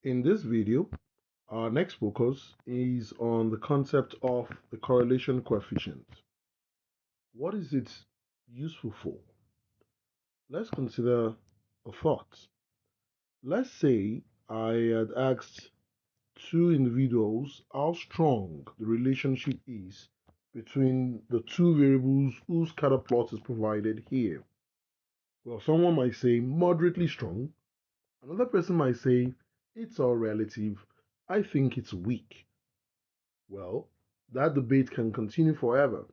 In this video, our next focus is on the concept of the correlation coefficient. What is it useful for? Let's consider a thought. Let's say I had asked two individuals how strong the relationship is between the two variables whose scatter plot is provided here. Well, someone might say moderately strong. Another person might say it's all relative. I think it's weak. Well, that debate can continue forever.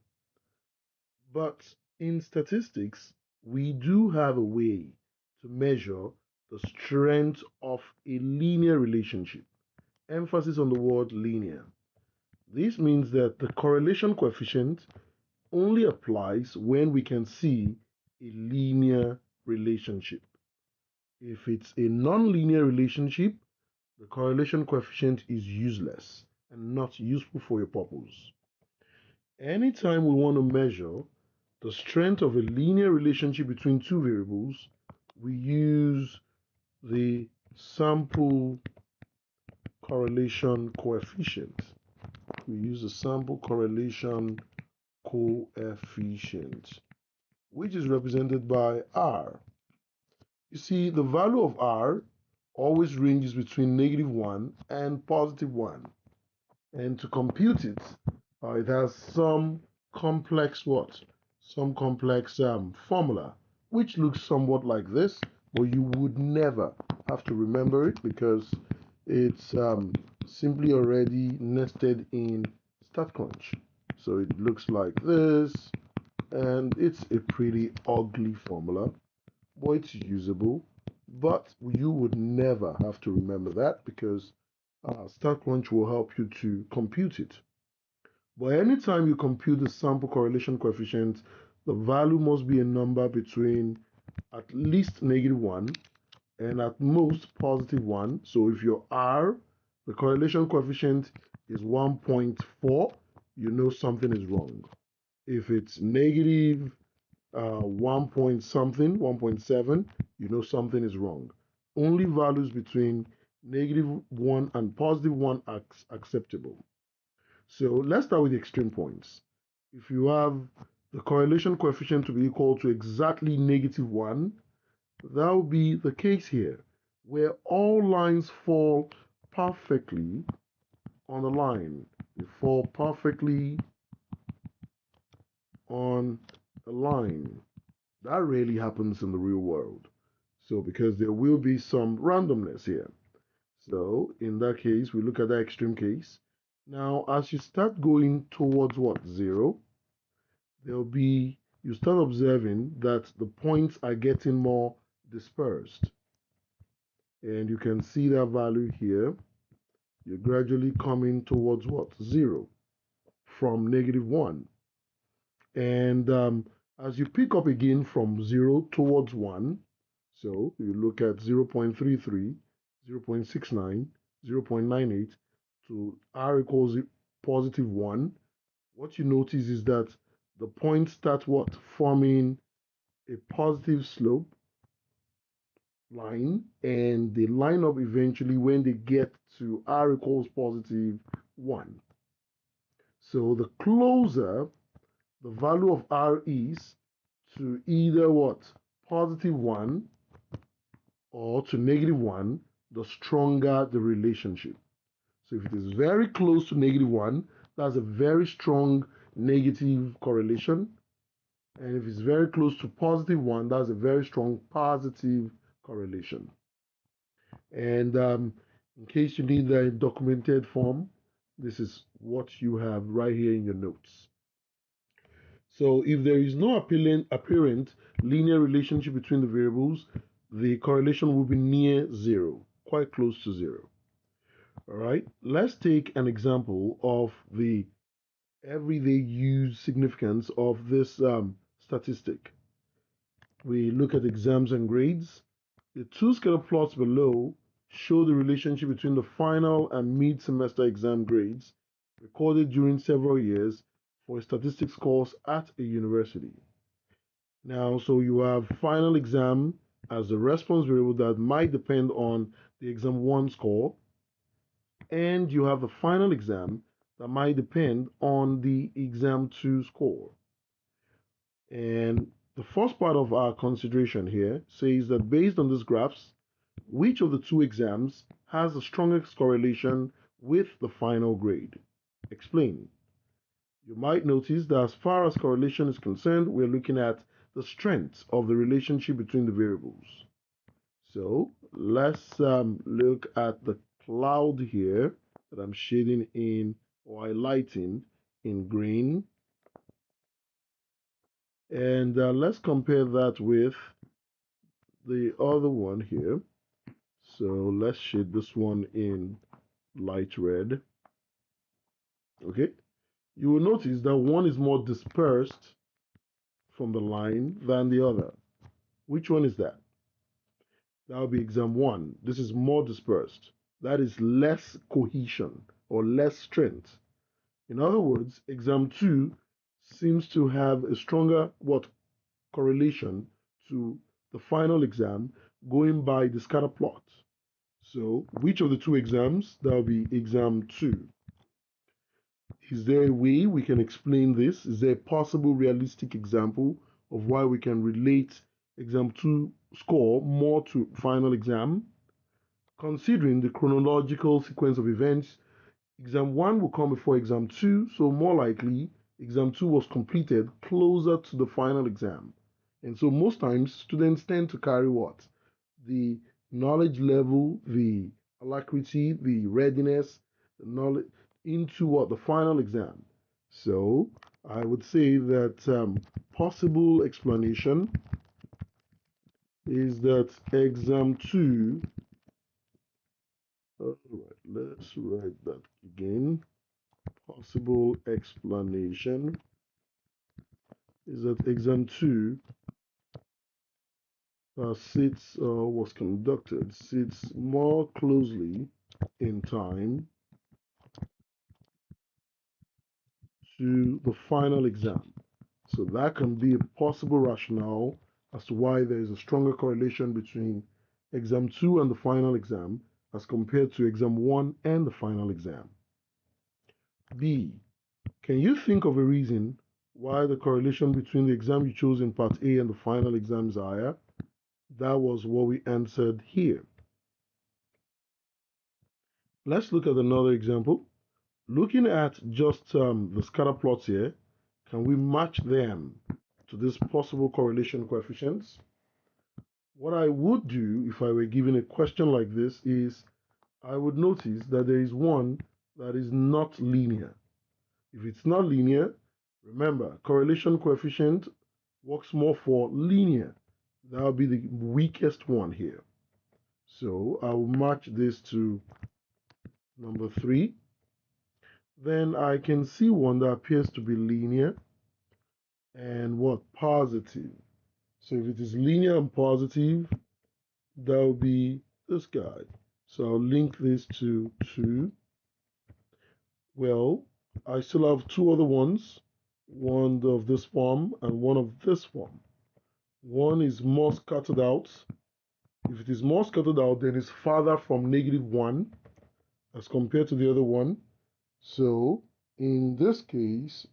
But in statistics, we do have a way to measure the strength of a linear relationship. Emphasis on the word linear. This means that the correlation coefficient only applies when we can see a linear relationship. If it's a nonlinear relationship, the correlation coefficient is useless and not useful for your purpose. Anytime we want to measure the strength of a linear relationship between two variables, we use the sample correlation coefficient. We use the sample correlation coefficient, which is represented by R. You see, the value of R always ranges between -1 and +1. And to compute it, it has some complex what? Some complex formula, which looks somewhat like this, but you would never have to remember it because it's simply already nested in StatCrunch. So it looks like this, and it's a pretty ugly formula, but it's usable. But you would never have to remember that because StatCrunch will help you to compute it. But anytime you compute the sample correlation coefficient, the value must be a number between at least -1 and at most +1. So if your R, the correlation coefficient is 1.4, you know something is wrong. If it's negative 1 point something, 1.7, you know something is wrong. Only values between -1 and +1 are acceptable. So let's start with the extreme points. If you have the correlation coefficient to be equal to exactly -1, that will be the case here, where all lines fall perfectly on the line. They fall perfectly on a line. That rarely happens in the real world. So because there will be some randomness here. So in that case, we look at that extreme case. Now, as you start going towards what? 0, you start observing that the points are getting more dispersed. And you can see that value here. You're gradually coming towards what? 0 from -1. And as you pick up again from 0 towards 1, so you look at 0.33, 0.69, 0.98 to R equals +1, what you notice is that the points start what? Forming a positive slope line, and they line up eventually when they get to R equals +1. So the closer the value of R is to either what? +1 or to -1, the stronger the relationship. So if it is very close to -1, that's a very strong negative correlation. And if it's very close to +1, that's a very strong positive correlation. And in case you need that in documented form, this is what you have right here in your notes. So if there is no apparent linear relationship between the variables, the correlation will be near 0, quite close to 0. All right, let's take an example of the everyday use significance of this statistic. We look at exams and grades. The two scatter plots below show the relationship between the final and mid-semester exam grades recorded during several years for a statistics course at a university. Now, so you have final exam as the response variable that might depend on the exam 1 score, and you have the final exam that might depend on the exam 2 score. And the first part of our consideration here says that based on these graphs, which of the two exams has the strongest correlation with the final grade? Explain. You might notice that as far as correlation is concerned, we're looking at the strength of the relationship between the variables. So let's look at the cloud here that I'm shading in or highlighting in green. And let's compare that with the other one here. So let's shade this one in light red. Okay, you will notice that one is more dispersed from the line than the other. Which one is that? That will be exam 1. This is more dispersed. That is less cohesion or less strength. In other words, exam 2 seems to have a stronger correlation to the final exam going by the scatter plot. So which of the two exams? That will be exam 2. Is there a way we can explain this? Is there a possible realistic example of why we can relate exam 2 score more to final exam? Considering the chronological sequence of events, exam 1 will come before exam 2, so more likely exam 2 was completed closer to the final exam. And so most times students tend to carry what? The knowledge level, the alacrity, the readiness, the knowledge into what? The final exam. So I would say that possible explanation is that exam 2, all right, let's write that again. Possible explanation is that exam 2 sits more closely in time to the final exam. So that can be a possible rationale as to why there is a stronger correlation between exam 2 and the final exam as compared to exam 1 and the final exam. B. Can you think of a reason why the correlation between the exam you chose in part A and the final exam is higher? That was what we answered here. Let's look at another example. Looking at just the scatter plots here, can we match them to these possible correlation coefficients? What I would do if I were given a question like this is I would notice that there is one that is not linear. If it's not linear, remember, correlation coefficient works more for linear. That will be the weakest one here. So I'll match this to number 3. Then I can see one that appears to be linear and positive. So if it is linear and positive, that will be this guy. So I'll link this to 2. Well, I still have 2 other ones, one of this form and one of this form. One is more scattered out. If it is more scattered out, then it's farther from -1 as compared to the other one. So in this case,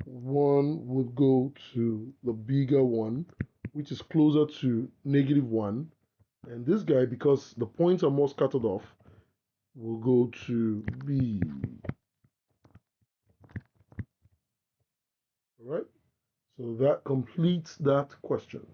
one would go to the bigger one, which is closer to -1. And this guy, because the points are more scattered off, will go to B. All right. So that completes that question.